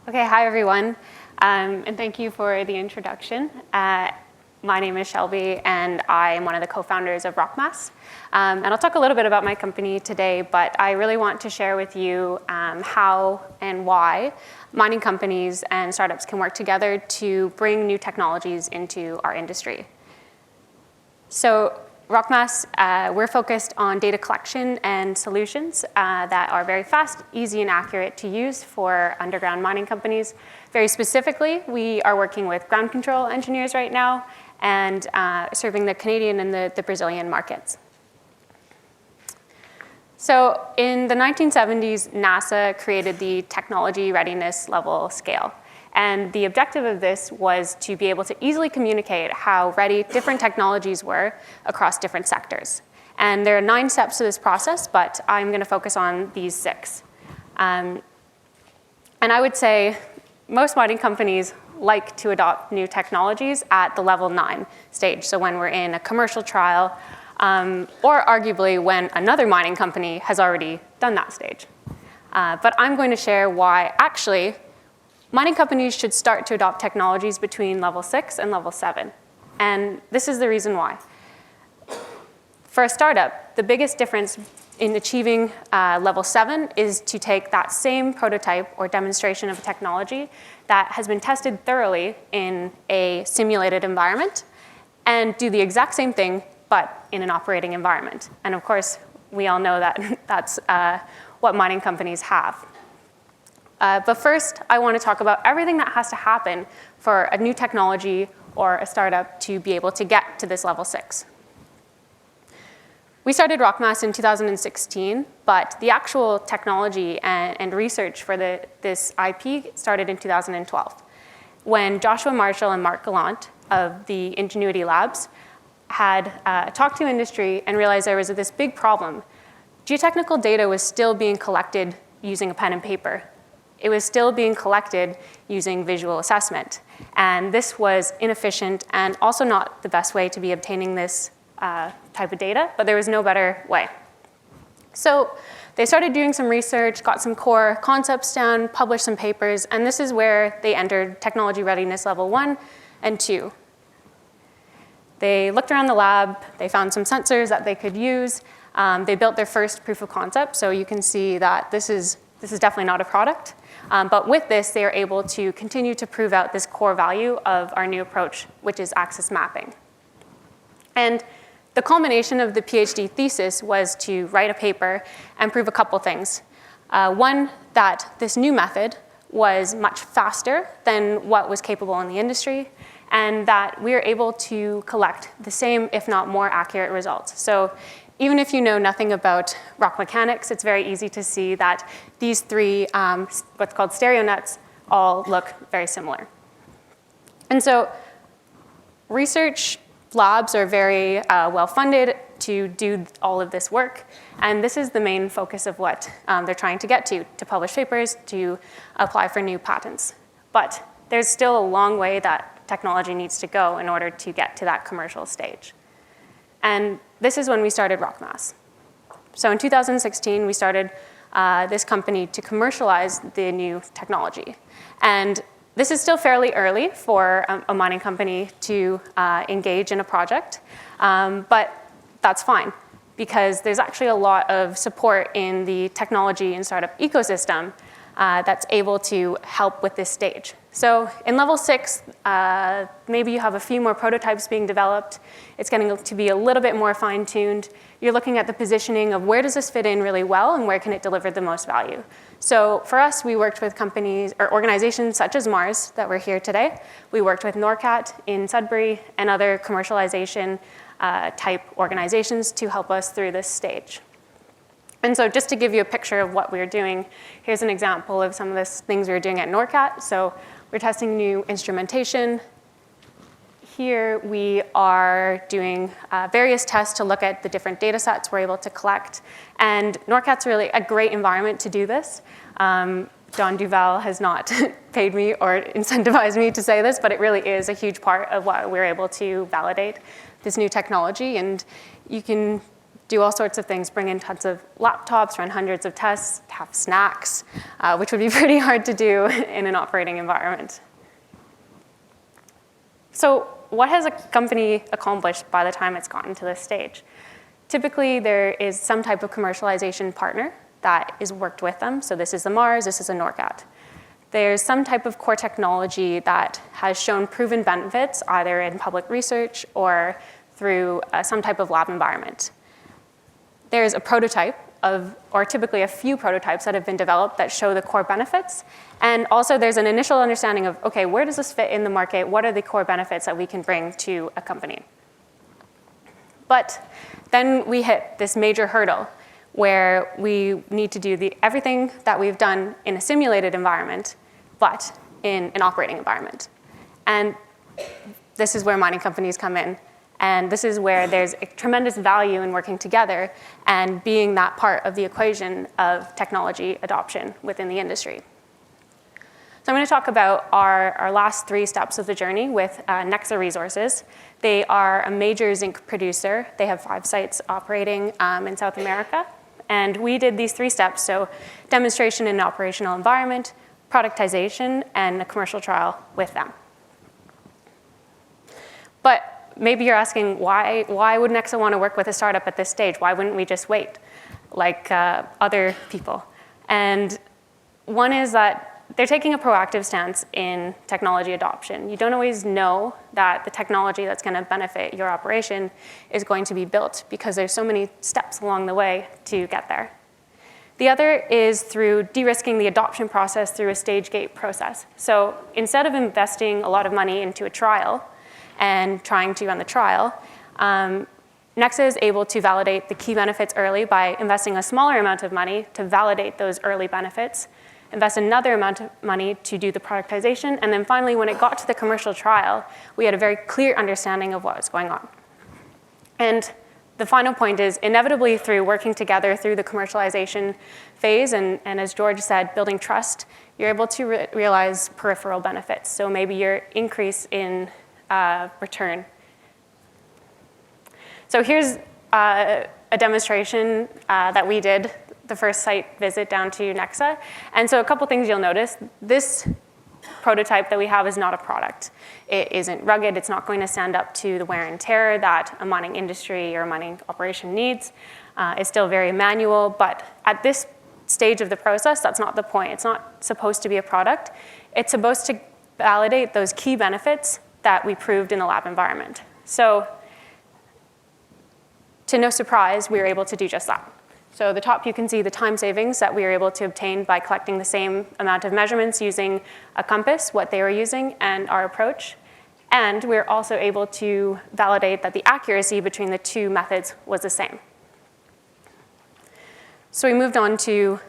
Okay, hi everyone, and thank you for the introduction. My name is Shelby, and I am one of the co-founders of RockMass. And I'll talk a little bit about my company today, but I really want to share with you how and why mining companies and startups can work together to bring new technologies into our industry. So RockMass, we're focused on data collection and solutions that are very fast, easy, and accurate to use for underground mining companies. Very specifically, we are working with ground control engineers right now and serving the Canadian and the Brazilian markets. So in the 1970s, NASA created the technology readiness level scale. And the objective of this was to be able to easily communicate how ready different technologies were across different sectors. And there are 9 steps to this process, but I'm going to focus on these 6. And I would say most mining companies like to adopt new technologies at the level 9 stage. So when we're in a commercial trial, or arguably when another mining company has already done that stage. But I'm going to share why actually mining companies should start to adopt technologies between level 6 and level 7. And this is the reason why. For a startup, the biggest difference in achieving level 7 is to take that same prototype or demonstration of a technology that has been tested thoroughly in a simulated environment and do the exact same thing, but in an operating environment. And of course, we all know that that's what mining companies have. But first, I want to talk about everything that has to happen for a new technology or a startup to be able to get to this level 6. We started RockMass in 2016, but the actual technology and research for this IP started in 2012, when Joshua Marshall and Mark Gallant of the Ingenuity Labs had talked to industry and realized there was this big problem. Geotechnical data was still being collected using a pen and paper. It was still being collected using visual assessment. And this was inefficient and also not the best way to be obtaining this type of data, but there was no better way. So they started doing some research, got some core concepts down, published some papers, and this is where they entered technology readiness level 1 and 2. They looked around the lab, they found some sensors that they could use. They built their first proof of concept, so you can see that this is definitely not a product. But with this, they are able to continue to prove out this core value of our new approach, which is axis mapping. And the culmination of the PhD thesis was to write a paper and prove a couple things. One, that this new method was much faster than what was capable in the industry, and that we are able to collect the same, if not more accurate results. So even if you know nothing about rock mechanics, it's very easy to see that these 3, what's called stereo nets, all look very similar. And so research labs are very well funded to do all of this work. And this is the main focus of what they're trying to get to publish papers, to apply for new patents. But there's still a long way that technology needs to go in order to get to that commercial stage. And this is when we started RockMass. So in 2016, we started this company to commercialize the new technology. And this is still fairly early for a mining company to engage in a project, but that's fine, because there's actually a lot of support in the technology and startup ecosystem that's able to help with this stage. So in level 6, maybe you have a few more prototypes being developed. It's getting to be a little bit more fine-tuned. You're looking at the positioning of where does this fit in really well and where can it deliver the most value. So for us, we worked with companies or organizations such as Mars that we're here today. We worked with NORCAT in Sudbury and other commercialization type organizations to help us through this stage. And so just to give you a picture of what we were doing, here's an example of some of the things we were doing at NORCAT. So we're testing new instrumentation. Here we are doing various tests to look at the different data sets we're able to collect. And NORCAT's really a great environment to do this. Don Duval has not paid me or incentivized me to say this, but it really is a huge part of why we're able to validate this new technology. And you can do all sorts of things, bring in tons of laptops, run hundreds of tests, have snacks, which would be pretty hard to do in an operating environment. So what has a company accomplished by the time it's gotten to this stage? Typically, there is some type of commercialization partner that is worked with them. So this is a Mars, this is a NORCAT. There's some type of core technology that has shown proven benefits, either in public research or through some type of lab environment. There's a prototype or typically a few prototypes that have been developed that show the core benefits. And also there's an initial understanding of, okay, where does this fit in the market? What are the core benefits that we can bring to a company? But then we hit this major hurdle where we need to do everything that we've done in a simulated environment, but in an operating environment. And this is where mining companies come in. And this is where there's a tremendous value in working together and being that part of the equation of technology adoption within the industry. So I'm going to talk about our last 3 steps of the journey with Nexa Resources. They are a major zinc producer. They have 5 sites operating in South America. And we did these 3 steps, so demonstration in an operational environment, productization, and a commercial trial with them. But maybe you're asking, why would Nexa want to work with a startup at this stage? Why wouldn't we just wait like other people? And one is that they're taking a proactive stance in technology adoption. You don't always know that the technology that's going to benefit your operation is going to be built because there's so many steps along the way to get there. The other is through de-risking the adoption process through a stage gate process. So instead of investing a lot of money into a trial and trying to run the trial, Nexa is able to validate the key benefits early by investing a smaller amount of money to validate those early benefits, invest another amount of money to do the productization, and then finally, when it got to the commercial trial, we had a very clear understanding of what was going on. And the final point is, inevitably through working together through the commercialization phase, and as George said, building trust, you're able to realize peripheral benefits. So maybe your increase in return. So here's a demonstration that we did, the first site visit down to Nexa. And so a couple things you'll notice. This prototype that we have is not a product. It isn't rugged. It's not going to stand up to the wear and tear that a mining industry or a mining operation needs. It's still very manual, but at this stage of the process, that's not the point. It's not supposed to be a product. It's supposed to validate those key benefits that we proved in the lab environment. So to no surprise, we were able to do just that. So the top, you can see the time savings that we were able to obtain by collecting the same amount of measurements using a compass, what they were using, and our approach. And we were also able to validate that the accuracy between the 2 methods was the same. So we moved on to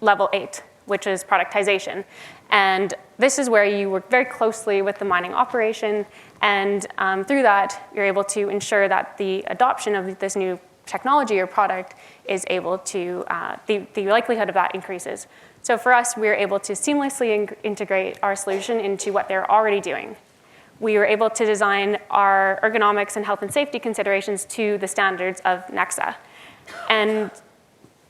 level 8, which is productization. And this is where you work very closely with the mining operation, and through that, you're able to ensure that the adoption of this new technology or product is able to, the likelihood of that increases. So for us, we were able to seamlessly integrate our solution into what they're already doing. We were able to design our ergonomics and health and safety considerations to the standards of Nexa. And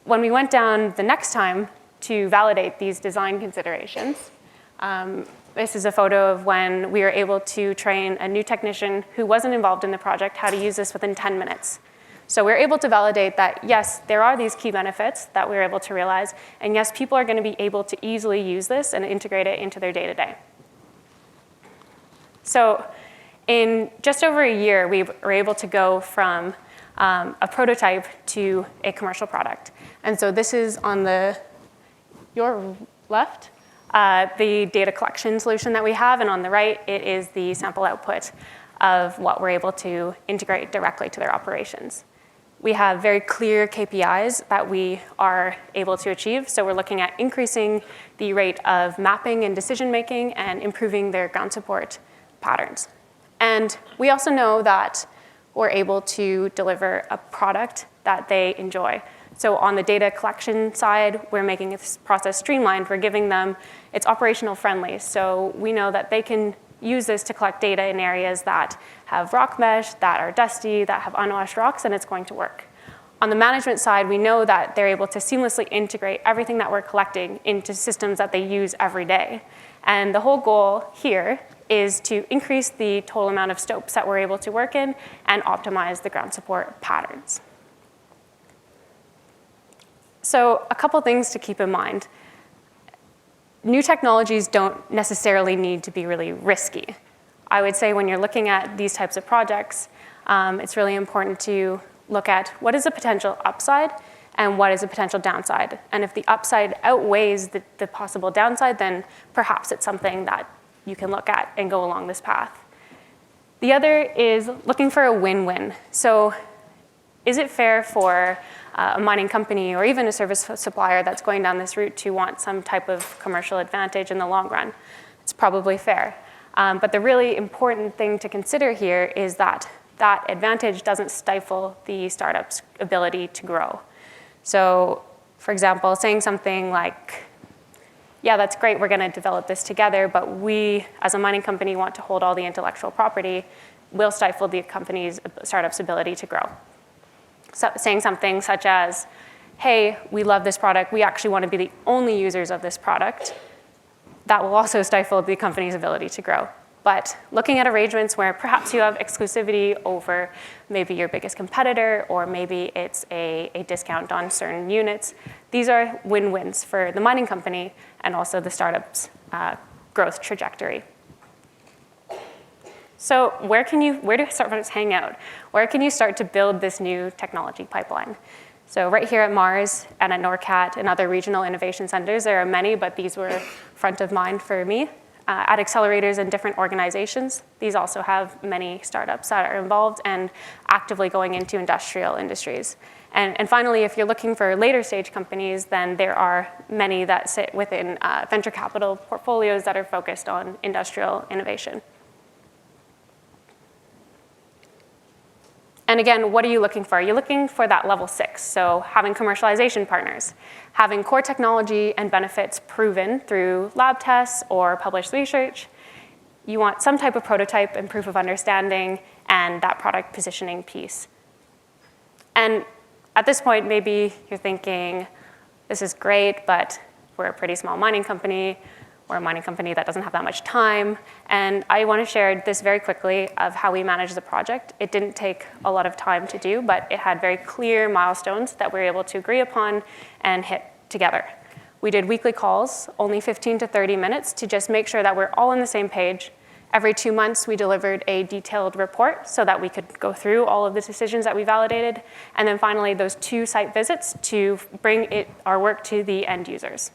when we went down the next time to validate these design considerations, this is a photo of when we were able to train a new technician who wasn't involved in the project how to use this within 10 minutes. So we're able to validate that, yes, there are these key benefits that we're able to realize, and yes, people are going to be able to easily use this and integrate it into their day-to-day. So in just over a year, we were able to go from a prototype to a commercial product. And so this is on your left, the data collection solution that we have, and on the right, it is the sample output of what we're able to integrate directly to their operations. We have very clear KPIs that we are able to achieve. So we're looking at increasing the rate of mapping and decision-making and improving their ground support patterns. And we also know that we're able to deliver a product that they enjoy. So on the data collection side, we're making this process streamlined. We're giving them, it's operational friendly. So we know that they can use this to collect data in areas that have rock mesh, that are dusty, that have unwashed rocks, and it's going to work. On the management side, we know that they're able to seamlessly integrate everything that we're collecting into systems that they use every day. And the whole goal here is to increase the total amount of stopes that we're able to work in and optimize the ground support patterns. So a couple things to keep in mind. New technologies don't necessarily need to be really risky. I would say when you're looking at these types of projects, it's really important to look at what is the potential upside and what is the potential downside. And if the upside outweighs the possible downside, then perhaps it's something that you can look at and go along this path. The other is looking for a win-win. So is it fair for a mining company or even a service supplier that's going down this route to want some type of commercial advantage in the long run? It's probably fair. But the really important thing to consider here is that that advantage doesn't stifle the startup's ability to grow. So, for example, saying something like, yeah, that's great, we're going to develop this together, but we, as a mining company, want to hold all the intellectual property, will stifle the startup's ability to grow. So, saying something such as, hey, we love this product, we actually want to be the only users of this product, that will also stifle the company's ability to grow. But looking at arrangements where perhaps you have exclusivity over maybe your biggest competitor, or maybe it's a discount on certain units, these are win-wins for the mining company and also the startup's growth trajectory. So where do startups hang out? Where can you start to build this new technology pipeline? So right here at Mars and at NORCAT and other regional innovation centers, there are many, but these were front of mind for me. At accelerators and different organizations, these also have many startups that are involved and actively going into industrial industries. And finally, if you're looking for later stage companies, then there are many that sit within venture capital portfolios that are focused on industrial innovation. And again, what are you looking for? You're looking for that level 6, so having commercialization partners, having core technology and benefits proven through lab tests or published research. You want some type of prototype and proof of understanding and that product positioning piece. And at this point, maybe you're thinking, this is great, but we're a pretty small mining company. We're a mining company that doesn't have that much time. And I want to share this very quickly of how we managed the project. It didn't take a lot of time to do, but it had very clear milestones that we were able to agree upon and hit together. We did weekly calls, only 15 to 30 minutes, to just make sure that we're all on the same page. Every 2 months, we delivered a detailed report so that we could go through all of the decisions that we validated. And then finally, those 2 site visits to bring our work to the end users.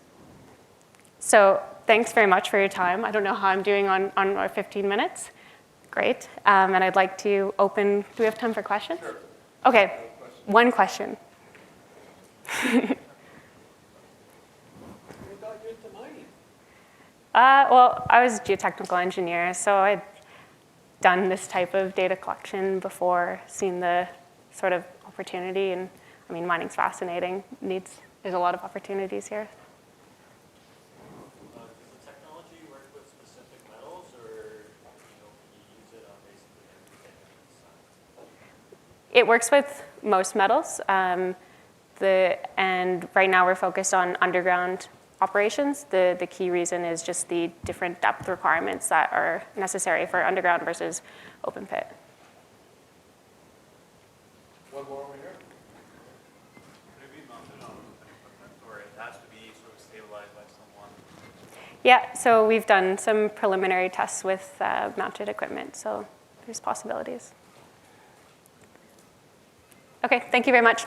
So thanks very much for your time. I don't know how I'm doing on our 15 minutes. Great. And I'd like to open, do we have time for questions? Sure. Okay, one question. Well, I was a geotechnical engineer, so I'd done this type of data collection before, seen the sort of opportunity, and I mean, mining's fascinating. There's a lot of opportunities here. Does the technology work with specific metals, or can you use it on basically everything? It works with most metals, and right now we're focused on underground operations. The key reason is just the different depth requirements that are necessary for underground versus open pit. One more over here. Could it be mounted on equipment, or it has to be sort of stabilized by someone? Yeah, so we've done some preliminary tests with mounted equipment, so there's possibilities. Okay, thank you very much.